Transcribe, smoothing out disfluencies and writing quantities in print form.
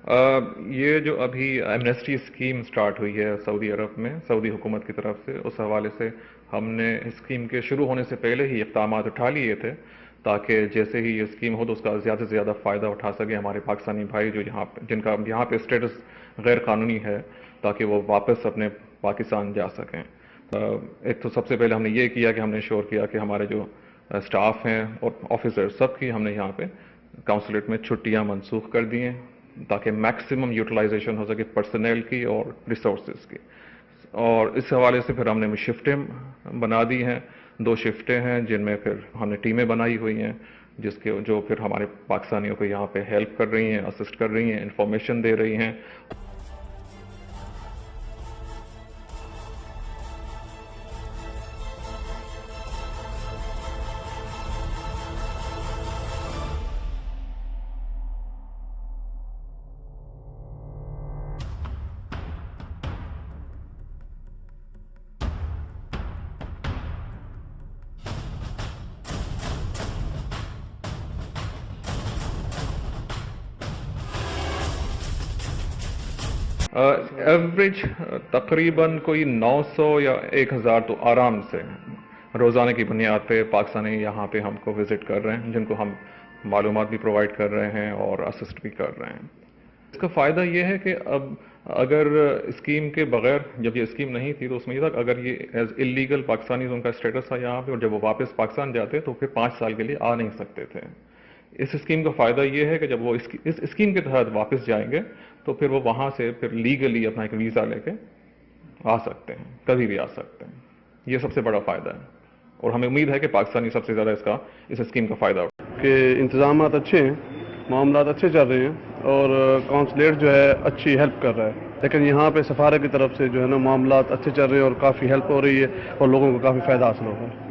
یہ جو ابھی ایمنسٹی اسکیم سٹارٹ ہوئی ہے سعودی عرب میں سعودی حکومت کی طرف سے، اس حوالے سے ہم نے اسکیم کے شروع ہونے سے پہلے ہی اقدامات اٹھا لیے تھے تاکہ جیسے ہی یہ اسکیم ہو تو اس کا زیادہ سے زیادہ فائدہ اٹھا سکیں ہمارے پاکستانی بھائی جو جن کا یہاں پہ اسٹیٹس غیر قانونی ہے، تاکہ وہ واپس اپنے پاکستان جا سکیں۔ ایک تو سب سے پہلے ہم نے یہ کیا کہ ہم نے شور کیا کہ ہمارے جو اسٹاف ہیں اور آفیسر سب کی ہم نے یہاں پہ کونسلیٹ میں چھٹیاں منسوخ کر دی ہیں تاکہ میکسیمم یوٹیلائزیشن ہو سکے پرسنل کی اور ریسورسز کی۔ اور اس حوالے سے پھر ہم نے شفٹیں بنا دی ہیں، 2 شفٹیں ہیں جن میں پھر ہم نے ٹیمیں بنائی ہوئی ہیں جو پھر ہمارے پاکستانیوں کو یہاں پہ ہیلپ کر رہی ہیں، اسسٹ کر رہی ہیں، انفارمیشن دے رہی ہیں۔ ایوریج تقریباً کوئی 900 یا 1000 تو آرام سے روزانہ کی بنیاد پہ پاکستانی یہاں پہ ہم کو وزٹ کر رہے ہیں، جن کو ہم معلومات بھی پرووائڈ کر رہے ہیں اور اسسٹ بھی کر رہے ہیں۔ اس کا فائدہ یہ ہے کہ اب اگر اسکیم کے بغیر، جب یہ اسکیم نہیں تھی تو اس میں یہ تھا کہ اگر یہ ایز اللیگل پاکستانیز ان کا اسٹیٹس تھا یہاں پہ اور جب وہ واپس پاکستان جاتے تو پھر 5 سال کے لیے آ نہیں سکتے تھے۔ اس اسکیم کا فائدہ یہ ہے کہ جب وہ اس اسکیم کے تحت واپس جائیں گے تو پھر وہ وہاں سے پھر لیگلی اپنا ایک ویزا لے کے آ سکتے ہیں، کبھی بھی آ سکتے ہیں۔ یہ سب سے بڑا فائدہ ہے اور ہمیں امید ہے کہ پاکستانی سب سے زیادہ اس اسکیم کا فائدہ اٹھائیں۔ کہ انتظامات اچھے ہیں، معاملات اچھے چل رہے ہیں اور کونسلیٹ جو ہے اچھی ہیلپ کر رہا ہے، لیکن یہاں پہ سفارت کی طرف سے جو ہے نا معاملات اچھے چل رہے ہیں اور کافی ہیلپ ہو رہی ہے اور لوگوں کو کافی فائدہ حاصل ہو رہا ہے۔